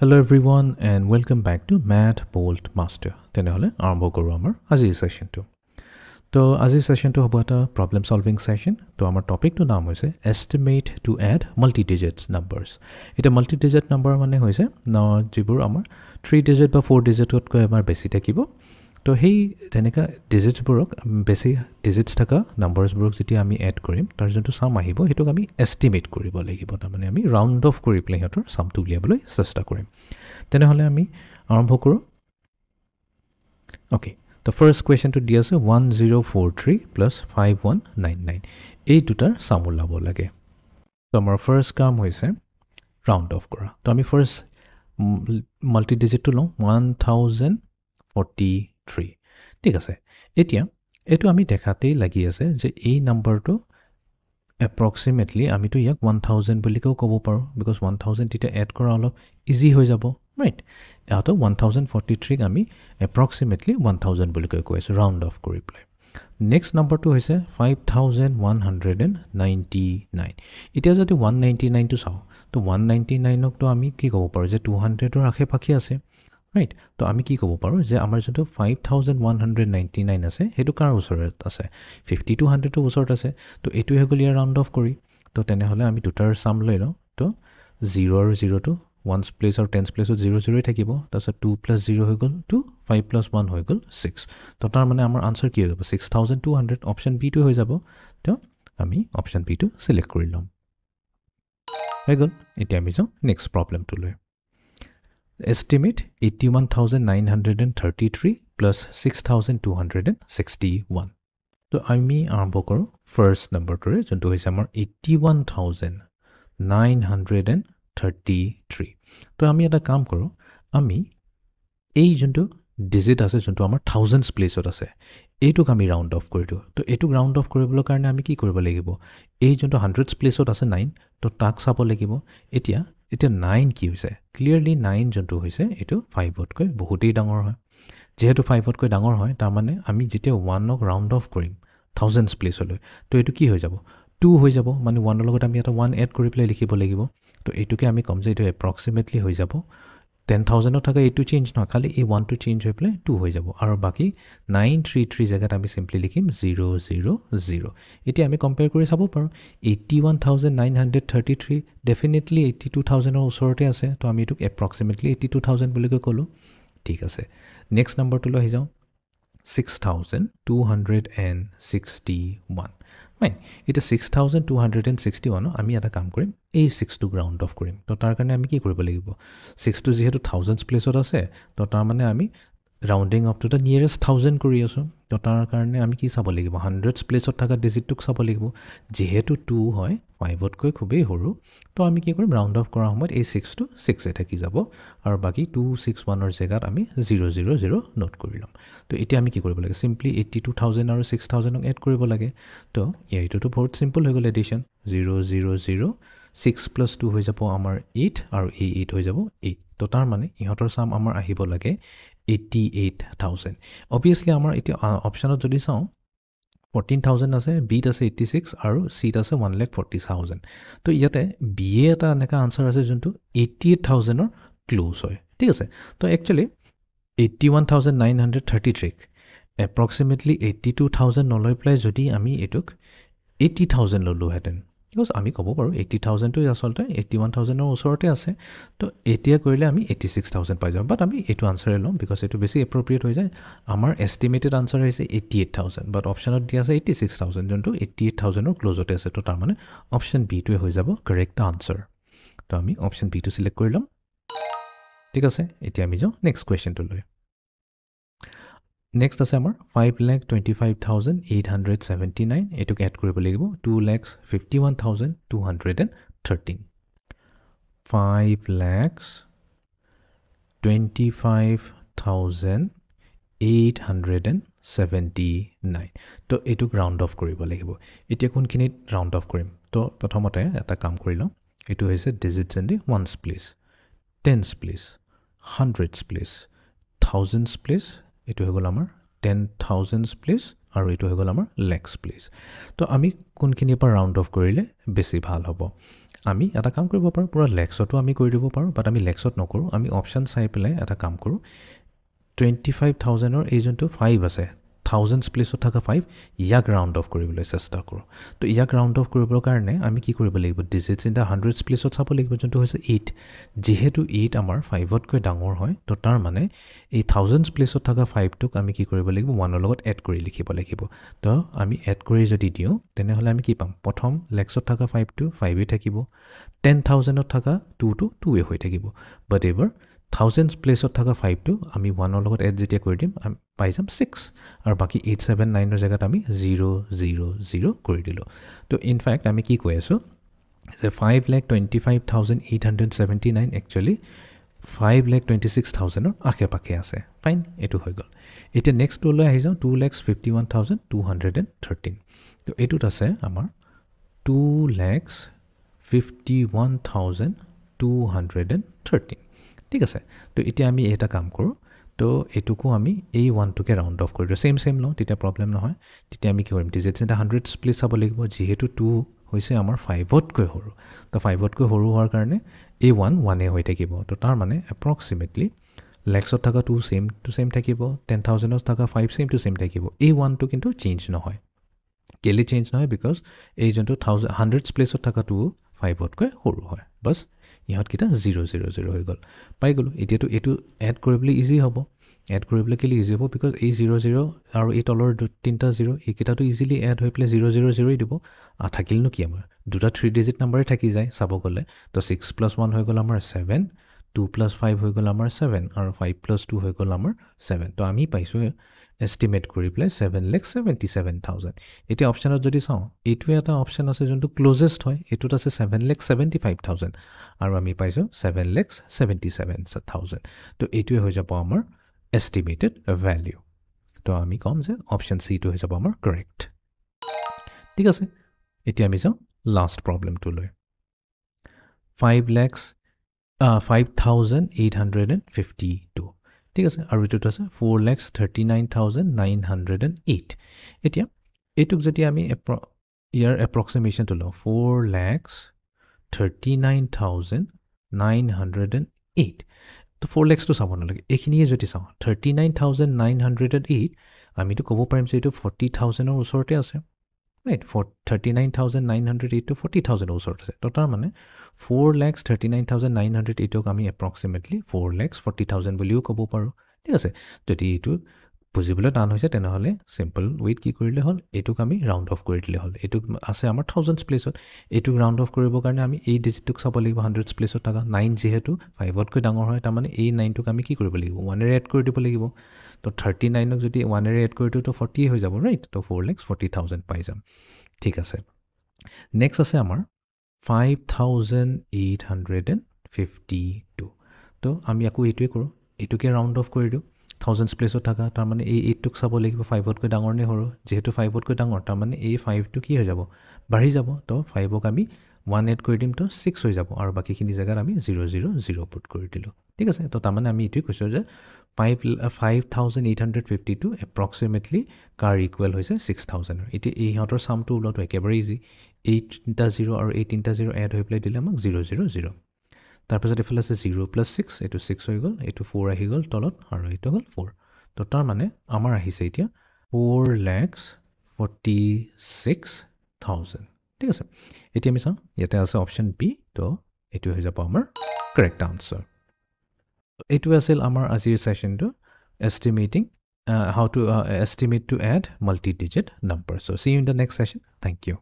Hello everyone and welcome back to Math Bolt Master. তেনেহলে আৰম্ভ কৰো আমাৰ আজিৰ সেশনটো। তো আজিৰ সেশনটো হ'ব এটা প্ৰবলেম সলভিং সেশন। তো আমাৰ টপিকটো নাম হৈছে estimate to add multi digits numbers. এটা মাল্টি ডিজিট নাম্বাৰ মানে হৈছে যিবোৰ আমাৰ 3 ডিজিট বা 4 ডিজিটতকৈ আমাৰ বেছি থাকিব। তো সেই তেনেকা ডিজিটছবোৰক বেছি ডিজিটছ থকা নাম্বাৰছবোৰক যেতিয়া আমি এড কৰিম তাৰ যোনটো সাম আহিব হেতুক আমি এস্টিমেট কৰিব লাগিব। তাৰমানে আমি ৰাউণ্ড অফ কৰি পেলাই হেতৰ সামটো উলিয়াবলৈ চেষ্টা কৰিম। তেনেহলে আমি আৰম্ভ কৰো। Okay, the first question to দিয়া আছে 1043 plus 5199 এই দুটাৰ সাম উলাব লাগে। তো আমাৰ ফাৰ্স্ট কাম হৈছে ৰাউণ্ড অফ কৰা। তো আমি ফাৰ্স্ট মাল্টি ডিজিটটো লওঁ 1043। ঠিক আছে, এতিয়া এটো আমি দেখাতেই লাগি আছে যে এই নাম্বাৰটো approximately আমিতো ইয়াক 1000 বুলিও ক'ব পাৰো because 1000 এটা এড কৰা অলপ ইজি হৈ যাব, ৰাইট? এটো 1043 আমি approximately 1000 বুলি কৈ আছো ৰাউণ্ড অফ কৰি পেলাই। নেক্সট নাম্বাৰটো হৈছে 5199। এতিয়া যদি 199 টো চাও তো 199 ক তো আমি কি ক'ব পাৰো যে 200 ৰ আশে-পাশে আছে, ৰাইট? তো আমি কি ক'ব পাৰো যে আমাৰ যোনটো 5199 আছে হেতু কাৰ ওচৰত আছে 50 to 100 ৰ ওচৰত আছে। তো এটো হৈ গ'ল ইয়াৰ ৰাউণ্ড অফ কৰি। তো তেনেহলে আমি দুটাৰ সাম লৈ লওঁ। তো 0 আৰু 0 টো 1's place আৰু 10's place 0 0 থাকিব। তাৰপিছত 2 plus 0 হৈ গ'ল 2, 5 plus 1 হৈ গ'ল 6। তো তাৰ মানে আমাৰ আনসাৰ কি হৈ যাব 6200। অপচন বি টো হৈ যাব। তো আমি অপচন বি টো সিলেক্ট কৰি লম। হৈ গ'ল। এতিয়া আমি যাওঁ নেক্সট প্ৰবলেমটো লৈ। Estimate 81,933 plus 6,261. তো আমি আৰম্ভ কৰো ফাৰ্স্ট নাম্বাৰটোৰে যোনটো হৈছে আমাৰ 81,933। তো আমি এটা কাম কৰো, আমি এই যোনটো ডিজিট আছে যোনটো আমাৰ থাউজেণ্ডছ প্লেছত আছে এইটোক আমি ৰাউণ্ড অফ কৰি দিওঁ। তো এইটো ৰাউণ্ড অফ কৰিবলৈ কাৰণে আমি কি কৰিব লাগিব, এই যোনটো হাণ্ড্ৰেডছ প্লেছত আছে 9 তো তাক চাব লাগিব। এতিয়া 9 কি হৈছে ক্লিয়াৰলি 9 যোনটো হৈছে এইটো 5তকৈ বহুতেই ডাঙৰ হয়। যেহেতু 5তকৈ ডাঙৰ হয় তাৰ মানে আমি যেতিয়া 1ক ৰাউণ্ড অফ কৰিম থাউজেণ্ডছ প্লেছলৈ তো এইটো কি হৈ যাব 2 হৈ যাব। মানে 1ৰ লগত আমি এটা 1 এড কৰি পেলাই লিখিব লাগিব। তো এইটোকে আমি কম যে এইটো এপ্ৰক্সিমেটলি হৈ যাব 10,000 থকা এইটো চেঞ্জ নহয়, খালি এই 1 টো চেঞ্জ হৈ পেলাই 2 হৈ যাব। আৰু বাকি 933 জায়গাত আমি সিম্পলি লিখিম 000। এতিয়া আমি কম্পেয়াৰ কৰি চাব পাৰো 81,933 ডেফিনেটলি 82,000 ৰ ওচৰতে আছে। তো আমি এটোক এপ্ৰক্সিমেটলি 82,000 বুলি ক'লো। ঠিক আছে, নেক্সট নাম্বাৰটো লৈ যাওঁ 6,261। ফাইন, এটা 6,261 আমি এটা কাম কৰিম এই 6 টো গ্ৰাউণ্ড অফ কৰিম। তো তাৰ কাৰণে আমি কি কৰিব লাগিব 6 টো যেহেতু থাউজেণ্ডছ প্লেছত আছে তো তাৰ মানে আমি rounding of to the nearest 1000 কৰি আছো। তো তাৰ কাৰণে আমি কি চাব লাগিব হাণ্ড্ৰেডছ প্লেছত থকা ডিজিটটোক চাব লাগিব। যেহেতু 2 হয় 5তকৈ খুবেই সৰু তো আমি কি কৰিম ৰাউণ্ড অফ কৰাৰ সময়ত এই 6 টো 6 থাকি যাব আৰু বাকি 261ৰ জায়গাত আমি 000 নোট কৰি লম। তো এতিয়া আমি কি কৰিব লাগে সিম্পলি 82,000 আৰু 6,000ক এড কৰিব লাগে। তো এইটোতো বহুত সিম্পল হৈ গ'ল এডিশন 000 6 plus 2 হৈ যাব আমাৰ 8 আৰু এই 8 হৈ যাব 8। তো তাৰ মানে ইহঁতৰ সাম আমাৰ আহিব লাগে 88,000। অবভিয়াসলি আমাৰ এতিয়া অপচনত যদি চাওঁ 14,000 আছে, বিত আছে 86 আৰু সিত আছে 1,40,000। তো ইয়াতে বি এটা এনেকা আনসাৰ আছে যোনটো 88,000ৰ ক্লোজ হয়। ঠিক আছে, তো একচুয়ালি 81,933 এপ্ৰক্সিমেটলি 82,000 নলৈ পেলাই যদি আমি এটোক 80,000 ললো হেতেন বিকজ আমি ক'ব পাৰো 80,000 টো আসলতে 81,000ৰ ওচৰতে আছে। তো এতিয়া কৰিলে আমি 86,000 পাই যাম। বাট আমি এইটো আনসাৰে লম বিকজ এইটো বেছি এপ্ৰোপ্ৰিয়েট হৈ যায়। আমাৰ এষ্টিমেটেড আনসাৰ হৈছে 88,000 বাট অপচনত দিয়া আছে 86,000 যোনটো 88,000ৰ ক্লোজতে আছে। তো তাৰ মানে অপচন বি টোৱে হৈ যাব কাৰেক্ট আনসাৰ। তো আমি অপচন বি টো সিলেক্ট কৰি লম। ঠিক আছে, এতিয়া আমি যাওঁ নেক্সট কুৱেশ্যনটো লৈ। নেক্সট আছে আমাৰ 5,25,879 এটোক এড কৰিব লাগিব 2,51,213। 5,25,879 তো এটোক ৰাউণ্ড অফ কৰিব লাগিব। এতিয়া কোনখিনিত ৰাউণ্ড অফ কৰিম তো প্ৰথমতে এটা কাম কৰি লওঁ। এইটো হৈছে digits in the ones place, tens place, hundreds place, thousands place. এইটো হৈ গ'ল আমাৰ 10,000 প্লেচ আৰু এইটো হৈ গ'ল আমাৰ লেক্স প্লেচ। তো আমি কোনখিনিৰ পৰা ৰাউণ্ড অফ কৰিলে বেছি ভাল হ'ব আমি এটা কাম কৰিব পাৰোঁ পুৰা লেক্সতো আমি কৰি দিব পাৰোঁ বাট আমি লেক্সত নকৰোঁ আমি অপশ্যন চাই পেলাই এটা কাম কৰোঁ 25,000ৰ এই যোনটো 5 আছে থাউজেণ্ডছ প্লেচত থকা 5 ইয়াক ৰাউণ্ড অফ কৰিবলৈ চেষ্টা কৰোঁ তো ইয়াক ৰাউণ্ড অফ কৰিবৰ কাৰণে আমি কি কৰিব লাগিব ডিজিটছ ইন দ্য হাণ্ড্ৰেডছ প্লেচত চাব লাগিব যোনটো হৈছে 8 যিহেতু 8 আমাৰ 5তকৈ ডাঙৰ হয় তো তাৰ মানে এই থাউজেণ্ডছ প্লেচত থকা 5টোক আমি কি কৰিব লাগিব 1ৰ লগত এড কৰি লিখিব লাগিব তো আমি এড কৰি যদি দিওঁ তেনেহ'লে আমি কি পাম প্ৰথম লেক্সত থকা 5টো 5এ থাকিব 10,000ত থকা 2টো 2এ হৈ থাকিব বাট এইবাৰ থাউজেণ্ডছ প্লেচত থকা 5টো আমি 1ৰ লগত এড যেতিয়া কৰি দিম আমি পাই যাম 6 আৰু বাকী 879ৰ জেগাত আমি 000 কৰি দিলোঁ তো ইনফেক্ট আমি কি কৈ আছোঁ যে 5,25,879 একচুৱেলি 5,26,000ৰ আশে পাশে আছে ফাইন এইটো হৈ গ'ল এতিয়া নেক্সটলৈ আহি যাওঁ 2,51,213 তো এইটোত আছে আমাৰ 2,51,213 ঠিক আছে তো এতিয়া আমি এটা কাম কৰোঁ তো এইটোকো আমি এই 1টোকে ৰাউণ্ড অফ কৰি দিওঁ চেম লওঁ তেতিয়া প্ৰব্লেম নহয় তেতিয়া আমি কি কৰিম ডিজিটছ ইন দ্য হাণ্ড্ৰেডছ প্লেচ চাব লাগিব যিহেতু 2 হৈছে আমাৰ 5তকৈ সৰু তো 5তকৈ সৰু হোৱাৰ কাৰণে এই 1এ হৈ থাকিব তো তাৰ মানে এপ্ৰক্সিমেটলি লেক্সত থকা 2 ছেম টু ছেম থাকিব 10,000ত থকা 5 ছেম টু ছেম থাকিব এই 1টো কিন্তু চেঞ্জ নহয় কেলৈ চেঞ্জ নহয় বিকজ এই যোনটো হাণ্ড্ৰেডছ প্লেচত থকা 2 5তকৈ সৰু হয় বাছ ইহঁতকেইটা 000 হৈ গ'ল পাই গ'লোঁ এতিয়াতো এইটো এড কৰিবলৈ ইজি হ'ব এড কৰিবলৈ কেলৈ ইজি হ'ব বিকজ এই 00 আৰু এই তলৰ 3টা 0 এইকেইটাটো ইজিলি এড হৈ পেলাই 000 দিব থাকিলনো কি আমাৰ দুটা 3 ডিজিট নাম্বাৰে থাকি যায় চাব গ'লে তো 6 + 1 হৈ গ'ল আমাৰ 7 2 + 5 হৈ গ'ল আমাৰ 7 আৰু 5 + 2 হৈ গ'ল আমাৰ 7 তো আমি পাইছোঁ এষ্টিমেট কৰি পেলাই 7,77,000 এতিয়া অপশ্যনত যদি চাওঁ এইটোৱে এটা অপশ্যন আছে যোনটো ক্ল'জেষ্ট হয় এইটোত আছে 7,75,000 আৰু আমি পাইছোঁ 7,77,000 তো এইটোৱে হৈ যাব আমাৰ এষ্টিমেটেড ভেলিউ তো আমি ক'ম যে অপশ্যন চিটো হৈ যাব আমাৰ কাৰেক্ট ঠিক আছে এতিয়া আমি যাওঁ লাষ্ট প্ৰব্লেমটোলৈ 5,852 ঠিক আছে আৰু এইটোত আছে 4,39,908 এতিয়া এইটোক যদি আমি ইয়াৰ এপ্ৰক্সিমেশ্যনটো লওঁ 4,39,908 তো 4 lakhsটো চাব নালাগে এইখিনিয়ে যদি চাওঁ 39,908 আমিতো ক'ব পাৰিম যে এইটো 40,000ৰ ওচৰতে আছে ৰাইট 39,908 to 40,000ৰ ওচৰত আছে তো তাৰ মানে 4,39,908ক আমি এপ্ৰক্সিমেটলি 4,40,000 বুলিও ক'ব পাৰোঁ ঠিক আছে যদি এইটো বুজিবলৈ টান হৈছে তেনেহ'লে চিম্পল ৱেইট কি কৰিলে হ'ল এইটোক আমি ৰাউণ্ড অফ কৰি দিলে হ'ল এইটোক আছে আমাৰ থাউজেণ্ডছ প্লেচত এইটোক ৰাউণ্ড অফ কৰিবৰ কাৰণে আমি এই ডিজিটটোক চাব লাগিব হাণ্ড্ৰেডছ প্লেচত থকা 9 যিহেতু 5তকৈ ডাঙৰ হয় তাৰমানে এই 9টোক আমি কি কৰিব লাগিব 1এৰে এড কৰি দিব লাগিব তো 39ক যদি 1এৰে এড কৰি দিওঁ তো 40 হৈ যাব ৰাইট তো 4,40,000 পাই যাম ঠিক আছে নেক্সট আছে আমাৰ 5,852 তো আমি আকৌ এইটোৱে কৰোঁ এইটোকে ৰাউণ্ড অফ কৰি দিওঁ থাউজেণ্ডছ প্লেচত থকা তাৰমানে এই 8টোক চাব লাগিব 5তকৈ ডাঙৰ নে সৰু যিহেতু 5তকৈ ডাঙৰ তাৰমানে এই 5টো কি হৈ যাব বাঢ়ি যাব তো 5ক আমি 1 এড কৰি দিম তো 6 হৈ যাব আৰু বাকীখিনি জেগাত আমি 000 পুট কৰি দিলোঁ ঠিক আছে তো তাৰমানে আমি এইটোৱে কৈছোঁ যে 5,852 এপ্ৰক্সিমেটলি কাৰ ইকুৱেল হৈছে 6,000 এতিয়া ইহঁতৰ চামটো ওলোৱাটো একেবাৰে ইজি এই 3টা 0 আৰু এই 3টা 0 এড হৈ পেলাই দিলে আমাক 000 তাৰপিছত এইফালে আছে 0 + 6 এইটো 6 হৈ গ'ল এইটো 4 আহি গ'ল তলত আৰু এইটো হ'ল 4 তো তাৰ মানে আমাৰ আহিছে এতিয়া 4,46,000 ঠিক আছে এতিয়া আমি চাওঁ ইয়াতে আছে অপশ্যন বি তো এইটো হৈ যাব আমাৰ কাৰেক্ট আনচাৰ এইটো আছিল আমাৰ আজিৰ ছেশ্যনটো এষ্টিমেটিং how to estimate to add multi-digit numbers. So see you in the next session. Thank you.